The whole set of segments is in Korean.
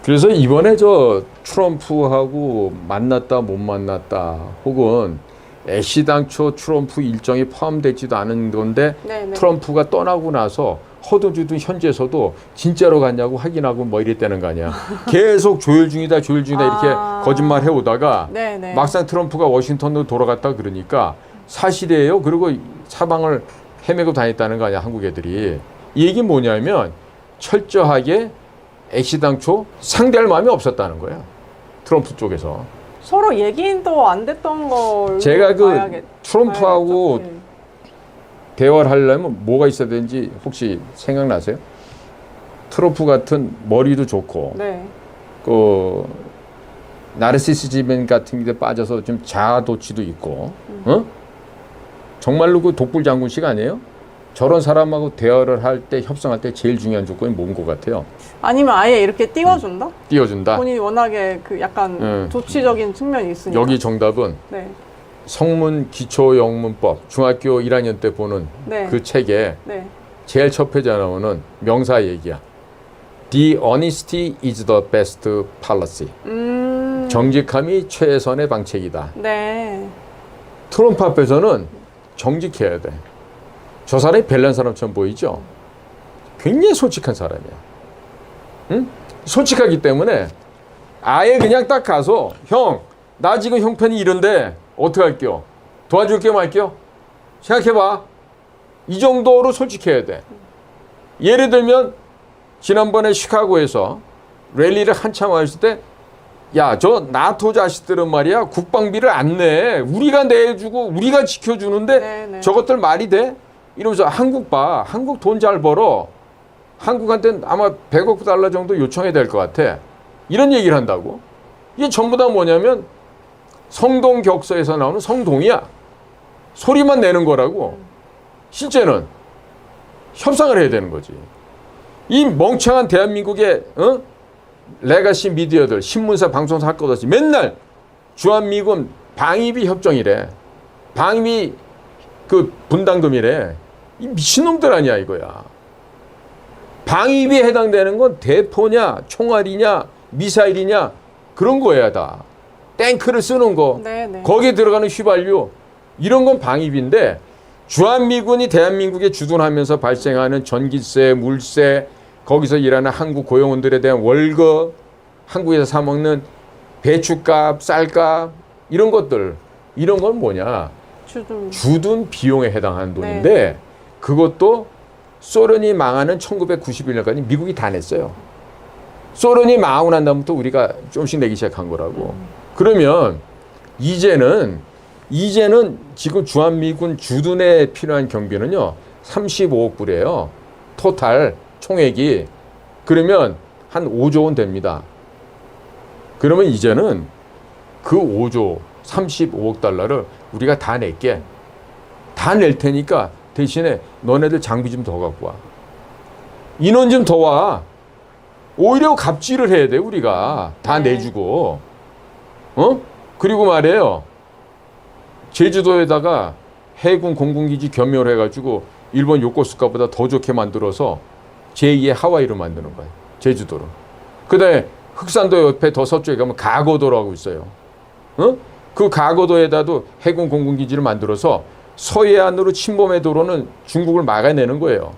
그래서 이번에 저 트럼프하고 만났다 못 만났다 혹은 애시당초 트럼프 일정이 포함되지도 않은 건데 네네. 트럼프가 떠나고 나서 허둥지둥 현지에서도 진짜로 갔냐고 확인하고 뭐 이랬다는 거 아니야. 계속 조율 중이다 이렇게 거짓말 해오다가 네네. 막상 트럼프가 워싱턴으로 돌아갔다 그러니까 사실이에요. 그리고 사방을 헤매고 다녔다는 거 아니야, 한국 애들이. 이 얘기는 뭐냐면 철저하게 애시당초 상대할 마음이 없었다는 거예요. 트럼프 쪽에서. 서로 얘기도 안 됐던 걸 제가 트럼프하고 대화를 하려면 뭐가 있어야 되는지 혹시 생각나세요? 트럼프 같은 머리도 좋고 네. 그 나르시시즘 같은 데 빠져서 좀 자아도취도 있고 어? 정말로 그 독불 장군식 아니에요? 저런 사람하고 대화를 할 때 협상할 때 제일 중요한 조건이 뭔 것 같아요? 아니면 아예 이렇게 띄워준다? 띄워준다. 본인이 워낙에 그 약간 조치적인 측면이 있으니까. 여기 정답은 네. 성문 기초영문법 중학교 1학년 때 보는 네. 그 책에 네. 제일 첫 페이지에 나오는 명사 얘기야. The honesty is the best policy. 정직함이 최선의 방책이다. 네. 트럼프 앞에서는 정직해야 돼. 저 사람이 별난 사람처럼 보이죠? 굉장히 솔직한 사람이야. 응? 솔직하기 때문에 아예 그냥 딱 가서 형, 나 지금 형편이 이런데 어떻게 할게요? 도와줄게요 말게요? 생각해봐. 이 정도로 솔직해야 돼. 예를 들면 지난번에 시카고에서 랠리를 한참 했을 때 야, 저 나토 자식들은 말이야 국방비를 안 내. 우리가 내주고 우리가 지켜주는데 네네. 저것들 말이 돼? 이러면서 한국 봐. 한국 돈 잘 벌어. 한국한테는 아마 100억 달러 정도 요청해야 될 것 같아. 이런 얘기를 한다고. 이게 전부 다 뭐냐면 성동격서에서 나오는 성동이야. 소리만 내는 거라고. 실제는 협상을 해야 되는 거지. 이 멍청한 대한민국의 레가시 미디어들, 신문사, 방송사 할 것 없이 맨날 주한미군 방위비 협정이래. 방위비 그 분담금이래. 이 미친놈들 아니야 이거야. 방위비에 해당되는 건 대포냐, 총알이냐, 미사일이냐 그런 거야 다. 탱크를 쓰는 거, 네네. 거기에 들어가는 휘발유 이런 건 방위비인데 주한미군이 대한민국에 주둔하면서 발생하는 전기세, 물세, 거기서 일하는 한국 고용원들에 대한 월급, 한국에서 사 먹는 배추값, 쌀값 이런 것들, 이런 건 뭐냐? 주둔 비용에 해당하는 돈인데 네. 그것도 소련이 망하는 1991년까지 미국이 다 냈어요. 소련이 망하고 난 다음부터 우리가 조금씩 내기 시작한 거라고. 그러면 이제는 지금 주한미군 주둔에 필요한 경비는요 35억 불이에요. 토탈 총액이. 그러면 한 5조 원 됩니다. 그러면 이제는 그 5조 35억 달러를 우리가 다 낼게. 다 낼 테니까 대신에 너네들 장비 좀 더 갖고 와. 인원 좀 더 와. 오히려 갑질을 해야 돼 우리가. 다 네. 내주고. 그리고 말이에요. 제주도에다가 해군 공군기지 겸용을 해가지고 일본 요코스카보다 더 좋게 만들어서 제2의 하와이로 만드는 거예요. 제주도로. 그 다음에 흑산도 옆에 더 서쪽에 가면 가고도라고 있어요. 그 가고도에다도 해군 공군기지를 만들어서 서해안으로 침범해 들어오는 중국을 막아내는 거예요.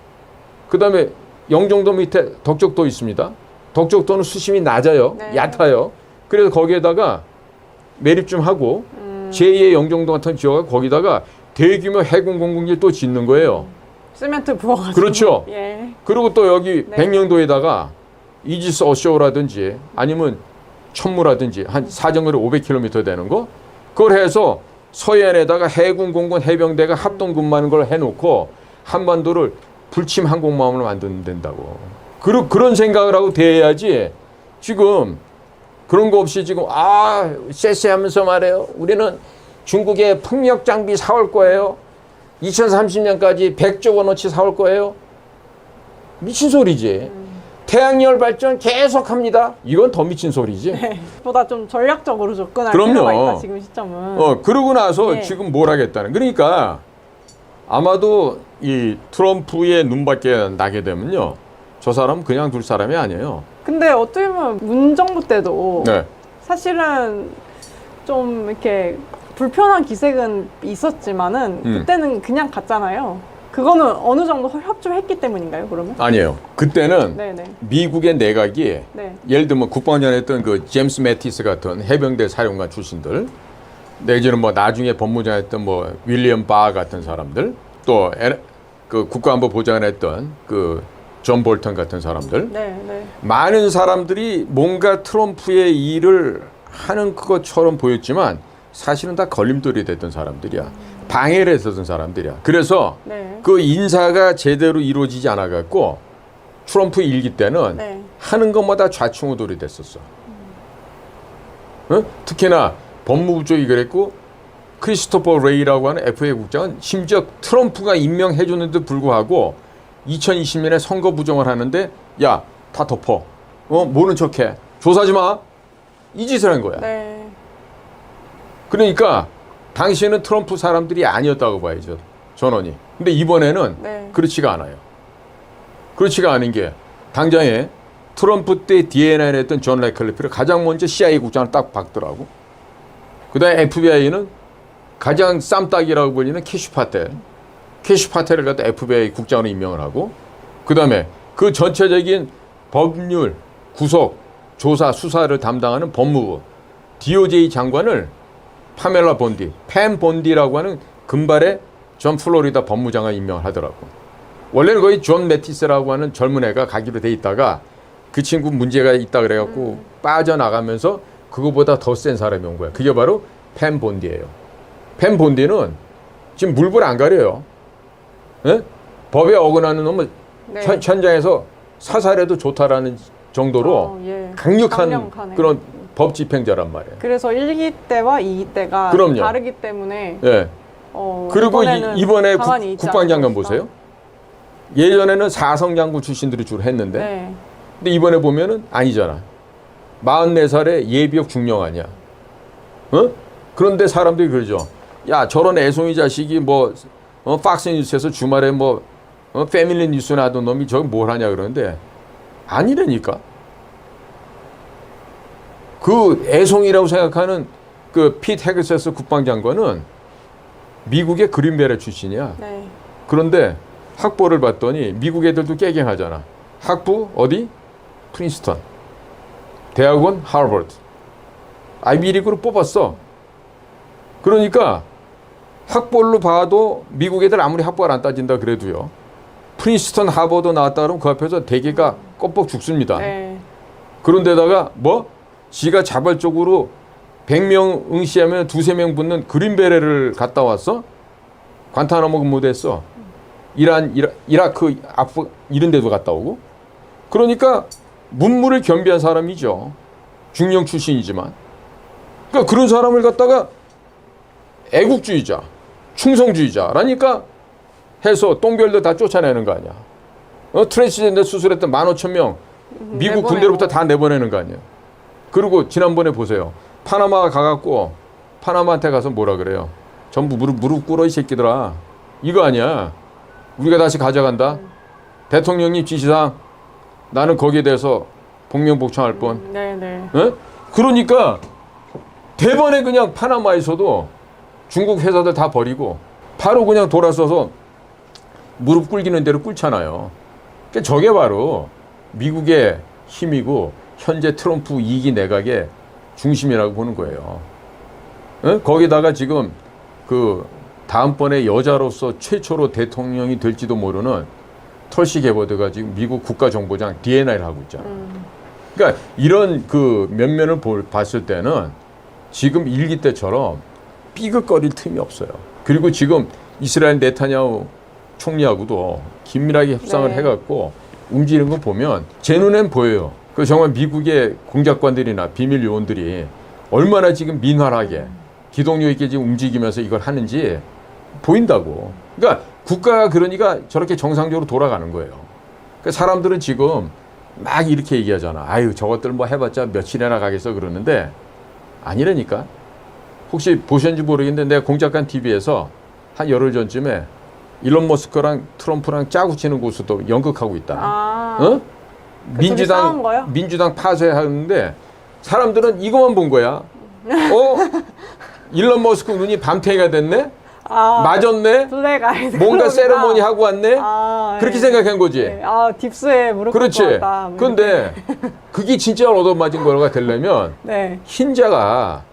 그 다음에 영종도 밑에 덕적도 있습니다. 덕적도는 수심이 낮아요. 네. 얕아요. 그래서 거기에다가 매립 좀 하고 제2의 영종도 같은 지역에 거기다가 대규모 해군 공군기를 또 짓는 거예요. 시멘트 부어가지고. 그렇죠. 예. 그리고 또 여기 네. 백령도에다가 이지스 어쇼라든지 아니면 천무라든지 한 사정거리 500km 되는 거 그걸 해서 서해안에다가 해군 공군 해병대가 합동 근무하는 걸 해놓고 한반도를 불침 항공모함을 만드는 된다고. 그런 생각을 하고 대해야지 지금 그런 거 없이 지금 쎄쎄하면서 말해요. 우리는 중국의 풍력 장비 사올 거예요. 2030년까지 100조 원어치 사올 거예요. 미친 소리지. 태양열 발전 계속합니다. 이건 더 미친 소리지. 네. 보다 좀 전략적으로 접근할 그럼요. 필요가 있다 지금 시점은. 그러고 나서 네. 지금 뭘 하겠다는. 그러니까 아마도 이 트럼프의 눈밖에 나게 되면요. 저 사람은 그냥 둘 사람이 아니에요. 근데 어떻게 보면 문 정부 때도 네. 사실은 좀 이렇게 불편한 기색은 있었지만은 그때는 그냥 갔잖아요. 그거는 어느 정도 협조했기 때문인가요, 그러면? 아니에요. 그때는 네네. 미국의 내각이 네. 예를 들면 국방장관 했던 그 제임스 매티스 같은 해병대 사령관 출신들, 내지는 뭐 나중에 법무장 했던 뭐 윌리엄 바 같은 사람들, 또 그 국가안보 보좌관 했던 그 존 볼턴 같은 사람들, 네, 네. 많은 사람들이 뭔가 트럼프의 일을 하는 것처럼 보였지만 사실은 다 걸림돌이 됐던 사람들이야. 방해를 했었던 사람들이야. 그래서 네. 그 인사가 제대로 이루어지지 않아갖고 트럼프 일기 때는 네. 하는 것마다 좌충우돌이 됐었어. 어? 특히나 법무부 쪽이 그랬고 크리스토퍼 레이라고 하는 FA 국장은 심지어 트럼프가 임명해줬는데도 불구하고 2020년에 선거 부정을 하는데 야, 다 덮어. 모른 척해. 조사하지 마. 이 짓을 한 거야. 네. 그러니까 당시에는 트럼프 사람들이 아니었다고 봐야죠. 전원이. 근데 이번에는 네. 그렇지가 않아요. 그렇지가 않은 게 당장에 트럼프 때 DNI를 했던 존 레클리프를 가장 먼저 CIA 국장을 딱 박더라고. 그다음에 FBI는 가장 쌈딱이라고 불리는 캐시 파텔을 갖다 FBI 국장으로 임명을 하고, 그다음에 그 전체적인 법률, 구속, 조사, 수사를 담당하는 법무부 DOJ 장관을 파멜라 본디, 팸 본디라고 하는 금발의 전 플로리다 법무장관 임명을 하더라고. 원래는 거의 존 매티스라고 하는 젊은 애가 가기로 돼 있다가 그 친구 문제가 있다 그래갖고 빠져나가면서 그거보다 더 센 사람이 온 거야. 그게 바로 팸 본디예요. 팸 본디는 지금 물불 안 가려요. 예? 법에 어긋나는 놈은 네. 현장에서 사살해도 좋다라는 정도로 예. 강력한 강력하네요. 그런 법 집행자란 말이에요. 그래서 1기 때와 2기 때가 그럼요. 다르기 때문에 예. 그리고 이번에는 이번에 가만히 있지 국방장관 않을 것이다. 보세요. 예전에는 사성장군 출신들이 주로 했는데, 네. 근데 이번에 보면은 아니잖아. 44살의 예비역 중령 아니야. 그런데 사람들이 그러죠. 야, 저런 애송이 자식이 뭐 팍스뉴스에서 주말에 뭐 패밀리 뉴스나 하던 놈이 저기 뭘 하냐 그러는데 아니라니까. 그 애송이라고 생각하는 그 피트 헤그세스 국방장관은 미국의 그린베레 출신이야. 네. 그런데 학벌을 봤더니 미국 애들도 깨갱하잖아. 학부 어디? 프린스턴. 대학원 하버드. 아이비리그로 뽑았어. 그러니까 학벌로 봐도 미국 애들 아무리 학벌 안 따진다 그래도요. 프린스턴 하버드 나왔다 그러면 그 앞에서 대개가 껌뻑 죽습니다. 네. 그런데다가 뭐 지가 자발적으로 100명 응시하면 2~3명 붙는 그린베레를 갔다 왔어? 관타나모 근무도 했어. 이라크, 아프 이런 데도 갔다 오고. 그러니까 문무를 겸비한 사람이죠. 중령 출신이지만. 그러니까 그런 사람을 갖다가 애국주의자, 충성주의자라니까 해서 똥별도 다 쫓아내는 거 아니야. 트랜스젠더 수술했던 15,000명 미국 내보내고. 군대로부터 다 내보내는 거 아니에요. 그리고 지난번에 보세요. 파나마 가갖고 파나마한테 가서 뭐라 그래요. 전부 무릎 꿇어 이 새끼들아. 이거 아니야. 우리가 다시 가져간다. 대통령님 지시상 나는 거기에 대해서 복명복창할 뻔. 네네. 예? 그러니까 대번에 그냥 파나마에서도 중국 회사들 다 버리고 바로 그냥 돌아서서 무릎 꿇기는 대로 꿇잖아요. 그러니까 저게 바로 미국의 힘이고 현재 트럼프 2기 내각의 중심이라고 보는 거예요. 예? 거기다가 지금 그 다음번에 여자로서 최초로 대통령이 될지도 모르는 털시 게버드가 지금 미국 국가정보장 DNI를 하고 있잖아. 그러니까 이런 그 면면을 봤을 때는 지금 1기 때처럼 삐걱거릴 틈이 없어요. 그리고 지금 이스라엘 네타냐후 총리하고도 긴밀하게 협상을 네. 해갖고 움직이는 거 보면 제 눈엔 보여요. 그 정말 미국의 공작관들이나 비밀 요원들이 얼마나 지금 민활하게 기동력 있게 지금 움직이면서 이걸 하는지 보인다고. 그러니까 국가가 그러니까 저렇게 정상적으로 돌아가는 거예요. 그러니까 사람들은 지금 막 이렇게 얘기하잖아. 아유, 저것들 뭐 해봤자 며칠이나 가겠어 그러는데 아니라니까. 혹시 보셨는지 모르겠는데 내가 공작관 TV에서 한 열흘 전쯤에 일론 머스크랑 트럼프랑 짜고 치는 고수도 연극하고 있다. 어? 둘이 싸운 거요? 민주당 파쇄하는데 사람들은 이것만 본 거야. 일론 머스크 눈이 밤탱이가 됐네? 맞았네? 블랙 아이드 뭔가 세레모니 하고 왔네? 그렇게 생각한 거지. 네. 딥스에 무릎 꿇고 그렇지. 왔다. 뭐 근데 그게 진짜 얻어맞은 거가 되려면 네. 흰자가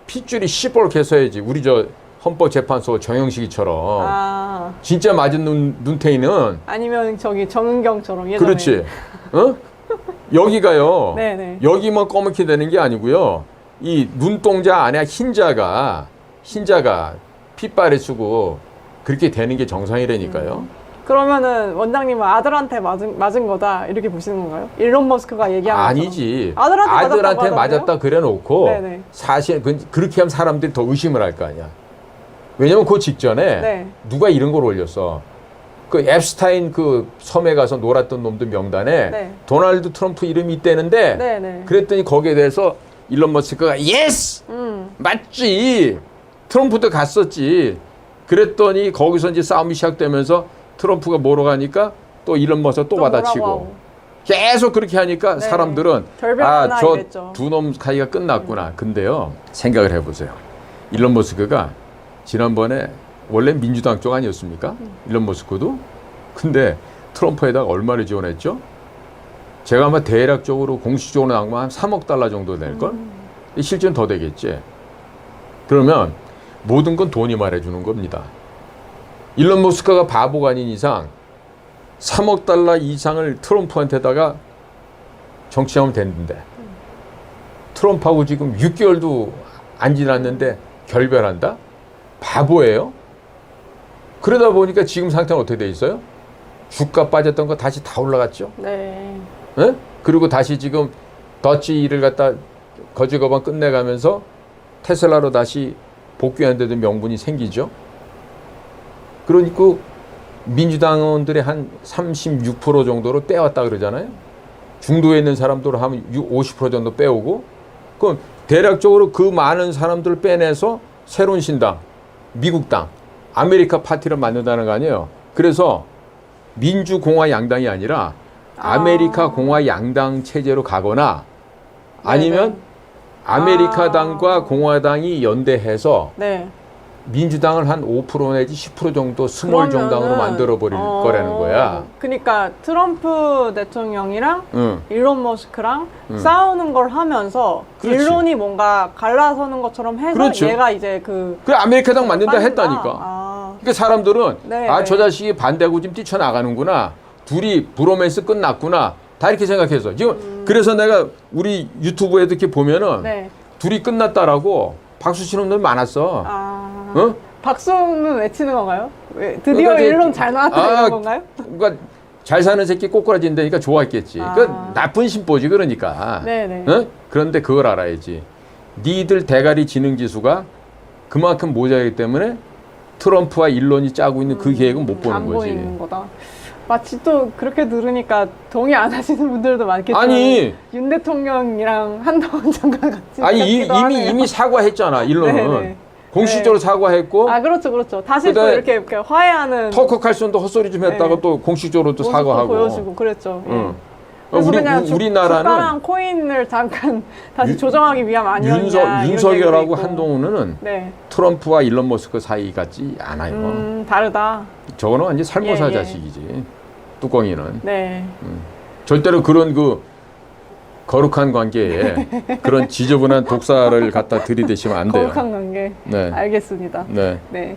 핏줄이 시뻘게 서야지. 우리 저 헌법재판소 정영식이처럼 진짜 맞은 눈탱이는 아니면 저기 정은경처럼 예전에. 그렇지. 여기가요. 네네. 여기만 검게 되는 게 아니고요. 이 눈동자 안에 흰자가 핏발에 쓰고 그렇게 되는 게 정상이라니까요. 그러면은 원장님은 아들한테 맞은 거다 이렇게 보시는 건가요? 일론 머스크가 얘기한 것처럼. 아니지. 아들한테 맞았다 그래놓고 네네. 사실 그렇게 하면 사람들이 더 의심을 할 거 아니야. 왜냐면 그 직전에 네. 누가 이런 걸 올렸어. 그 앱스타인 그 섬에 가서 놀았던 놈들 명단에 네. 도널드 트럼프 이름이 있다는데 네네. 그랬더니 거기에 대해서 일론 머스크가 예스! 맞지! 트럼프도 갔었지. 그랬더니 거기서 이제 싸움이 시작되면서 트럼프가 뭐로 가니까 또 일론 머스크가 또 받아치고 계속 그렇게 하니까 네. 사람들은 결별하나 저 이랬죠. 두 놈 사이가 끝났구나. 근데요. 생각을 해보세요. 일론 머스크가 지난번에 원래 민주당 쪽 아니었습니까? 일론 머스크도. 근데 트럼프에다가 얼마를 지원했죠? 제가 아마 대략적으로 공식적으로 나온 건 한 3억 달러 정도 될걸? 실제는 더 되겠지. 그러면 모든 건 돈이 말해주는 겁니다. 일론 머스크가 바보가 아닌 이상 3억 달러 이상을 트럼프한테다가 정치하면 됐는데 트럼프하고 지금 6개월도 안 지났는데 결별한다? 바보예요? 그러다 보니까 지금 상태는 어떻게 돼 있어요? 주가 빠졌던 거 다시 다 올라갔죠? 네. 예? 그리고 다시 지금 더치 일을 갖다 거지거방 끝내가면서 테슬라로 다시 복귀하는 데도 명분이 생기죠. 그러니까 민주당원들의 한 36% 정도로 빼왔다 그러잖아요. 중도에 있는 사람들로 하면 50% 정도 빼오고 그럼 대략적으로 그 많은 사람들을 빼내서 새로운 신당, 미국당, 아메리카 파티를 만든다는 거 아니에요. 그래서 민주공화 양당이 아니라 아메리카 공화 양당 체제로 가거나 아니면 네네. 아메리카당과 공화당이 연대해서 네. 민주당을 한 5% 내지 10% 정도 스몰 정당으로 만들어버릴 거라는 거야. 그러니까 트럼프 대통령이랑 응. 일론 머스크랑 싸우는 걸 하면서 그렇지. 일론이 뭔가 갈라서는 것처럼 해서 그렇죠. 얘가 이제 그 그래 아메리카당 만든다 빠진다? 했다니까. 그러니까 사람들은 네, 아, 네. 저 자식이 반대고 지금 뛰쳐나가는구나. 둘이 브로맨스 끝났구나. 다 이렇게 생각해서 지금 그래서 내가 우리 유튜브에도 이렇게 보면은 네. 둘이 끝났다라고 박수 치는 놈 많았어. 어? 박수는 외치는 건가요? 드디어 그러니까 일론 잘 나왔다 이런 건가요? 그러니까 잘 사는 새끼 꼬꾸라진다니까 좋아했겠지. 그러니까 나쁜 심보지 그러니까. 네네. 어? 그런데 그걸 알아야지. 니들 대가리 지능 지수가 그만큼 모자이기 때문에 트럼프와 일론이 짜고 있는 그 계획은 못 보는 안 거지. 보이는 거다. 마치 또 그렇게 들으니까 동의 안 하시는 분들도 많겠지만 아니. 윤 대통령이랑 한동훈 장관 같이 아니 같기도 하네요. 이미 사과했잖아. 일론은 네네. 공식적으로 사과했고 그렇죠. 다시 또 그다음에 이렇게 화해하는 터커 칼슨도 헛소리 좀 했다가 네. 또 공식적으로 또 모습도 사과하고. 보여주고 그랬죠. 응. 그래서 그냥 우리나라는 주가랑 코인을 잠깐 다시 조정하기 위함 아니었냐 이런 윤석열하고 얘기도 있고. 한동훈은 네. 트럼프와 일론 머스크 사이 같지 않아요. 다르다. 저거는 완전 살모사 예. 자식이지. 뚜껑이는. 네. 절대로 그런 그 거룩한 관계에 그런 지저분한 독사를 갖다 들이대시면 안 돼요. 거룩한 관계. 네. 알겠습니다. 네. 네.